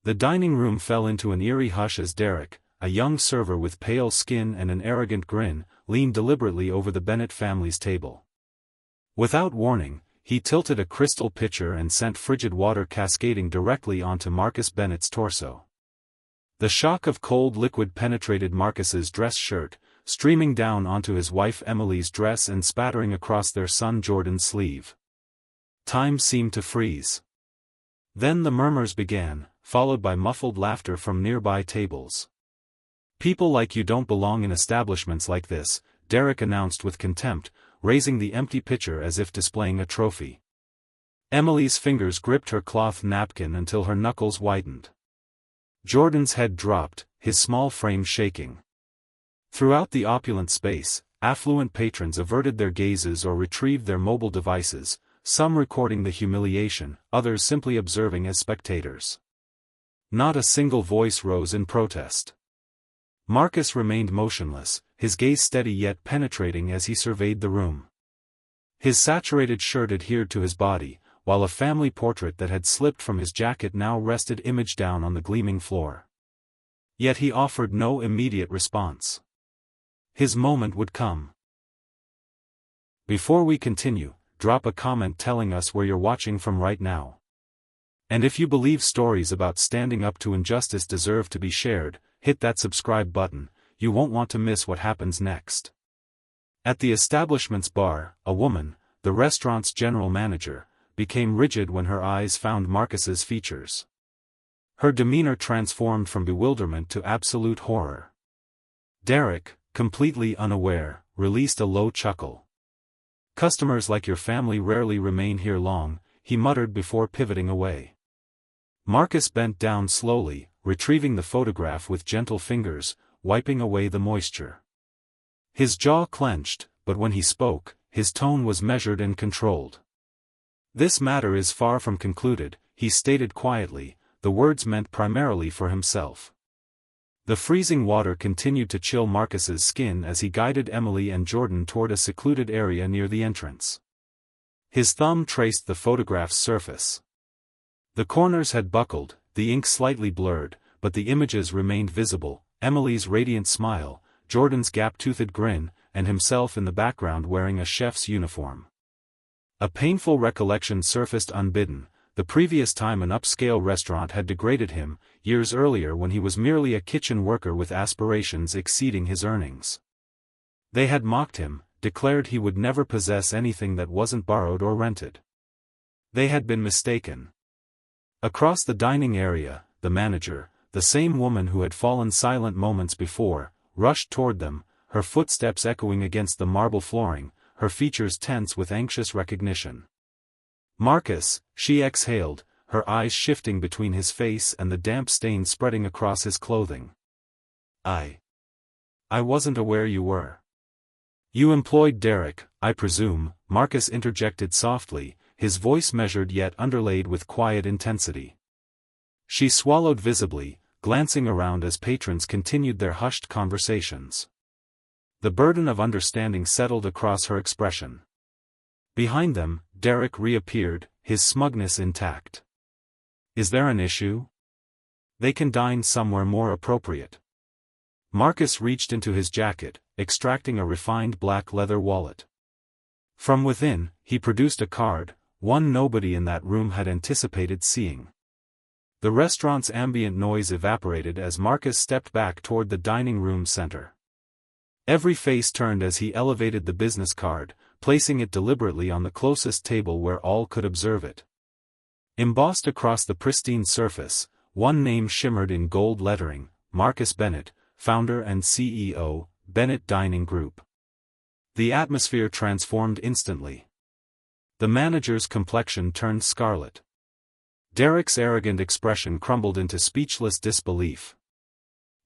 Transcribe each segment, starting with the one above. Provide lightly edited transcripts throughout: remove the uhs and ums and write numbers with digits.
The dining room fell into an eerie hush as Derek, a young server with pale skin and an arrogant grin, leaned deliberately over the Bennett family's table. Without warning, he tilted a crystal pitcher and sent frigid water cascading directly onto Marcus Bennett's torso. The shock of cold liquid penetrated Marcus's dress shirt, streaming down onto his wife Emily's dress and spattering across their son Jordan's sleeve. Time seemed to freeze. Then the murmurs began, followed by muffled laughter from nearby tables. "People like you don't belong in establishments like this," Derek announced with contempt, raising the empty pitcher as if displaying a trophy. Emily's fingers gripped her cloth napkin until her knuckles whitened. Jordan's head dropped, his small frame shaking. Throughout the opulent space, affluent patrons averted their gazes or retrieved their mobile devices, some recording the humiliation, others simply observing as spectators. Not a single voice rose in protest. Marcus remained motionless, his gaze steady yet penetrating as he surveyed the room. His saturated shirt adhered to his body, while a family portrait that had slipped from his jacket now rested image down on the gleaming floor. Yet he offered no immediate response. His moment would come. Before we continue, drop a comment telling us where you're watching from right now. And if you believe stories about standing up to injustice deserve to be shared, hit that subscribe button, you won't want to miss what happens next. At the establishment's bar, a woman, the restaurant's general manager, became rigid when her eyes found Marcus's features. Her demeanor transformed from bewilderment to absolute horror. Derek, completely unaware, released a low chuckle. "Customers like your family rarely remain here long," he muttered before pivoting away. Marcus bent down slowly, retrieving the photograph with gentle fingers, wiping away the moisture. His jaw clenched, but when he spoke, his tone was measured and controlled. "This matter is far from concluded," he stated quietly, the words meant primarily for himself. The freezing water continued to chill Marcus's skin as he guided Emily and Jordan toward a secluded area near the entrance. His thumb traced the photograph's surface. The corners had buckled, the ink slightly blurred, but the images remained visible: Emily's radiant smile, Jordan's gap-toothed grin, and himself in the background wearing a chef's uniform. A painful recollection surfaced unbidden: the previous time an upscale restaurant had degraded him, years earlier when he was merely a kitchen worker with aspirations exceeding his earnings. They had mocked him, declared he would never possess anything that wasn't borrowed or rented. They had been mistaken. Across the dining area, the manager, the same woman who had fallen silent moments before, rushed toward them, her footsteps echoing against the marble flooring, her features tense with anxious recognition. "Marcus," she exhaled, her eyes shifting between his face and the damp stain spreading across his clothing. I wasn't aware you were." "You employed Derek, I presume," Marcus interjected softly, his voice measured yet underlaid with quiet intensity. She swallowed visibly, glancing around as patrons continued their hushed conversations. The burden of understanding settled across her expression. Behind them, Derek reappeared, his smugness intact. "Is there an issue? They can dine somewhere more appropriate." Marcus reached into his jacket, extracting a refined black leather wallet. From within, he produced a card, one nobody in that room had anticipated seeing. The restaurant's ambient noise evaporated as Marcus stepped back toward the dining room center. Every face turned as he elevated the business card, placing it deliberately on the closest table where all could observe it. Embossed across the pristine surface, one name shimmered in gold lettering: Marcus Bennett, founder and CEO, Bennett Dining Group. The atmosphere transformed instantly. The manager's complexion turned scarlet. Derek's arrogant expression crumbled into speechless disbelief.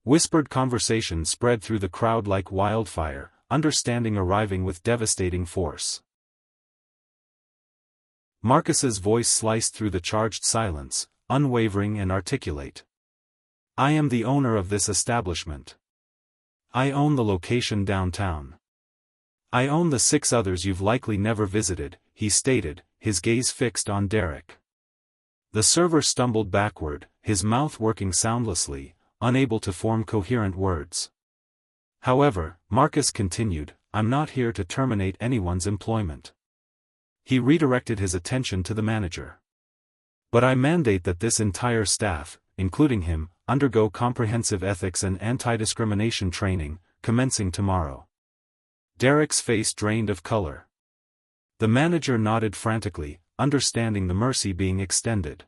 Whispered conversation spread through the crowd like wildfire, understanding arriving with devastating force. Marcus's voice sliced through the charged silence, unwavering and articulate. "I am the owner of this establishment. I own the location downtown. I own the 6 others you've likely never visited," he stated, his gaze fixed on Derek. The server stumbled backward, his mouth working soundlessly, unable to form coherent words. However, Marcus continued, "I'm not here to terminate anyone's employment." He redirected his attention to the manager. "But I mandate that this entire staff, including him, undergo comprehensive ethics and anti-discrimination training, commencing tomorrow." Derek's face drained of color. The manager nodded frantically, understanding the mercy being extended.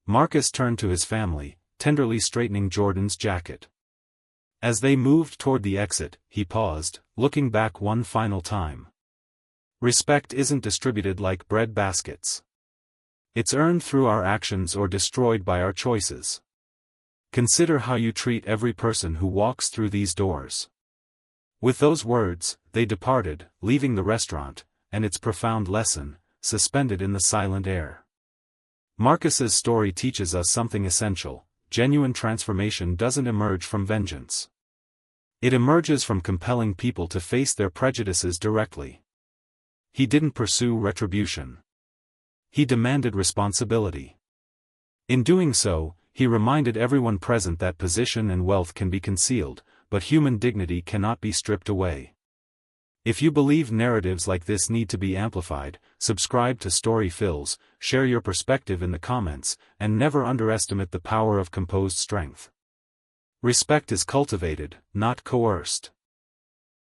Marcus turned to his family, tenderly straightening Jordan's jacket. As they moved toward the exit, he paused, looking back one final time. Respect isn't distributed like bread baskets. It's earned through our actions or destroyed by our choices. Consider how you treat every person who walks through these doors. With those words, they departed, leaving the restaurant, and its profound lesson, suspended in the silent air. Marcus's story teaches us something essential: genuine transformation doesn't emerge from vengeance. It emerges from compelling people to face their prejudices directly. He didn't pursue retribution. He demanded responsibility. In doing so, he reminded everyone present that position and wealth can be concealed, but human dignity cannot be stripped away. If you believe narratives like this need to be amplified, subscribe to Story Fills, share your perspective in the comments, and never underestimate the power of composed strength. Respect is cultivated, not coerced.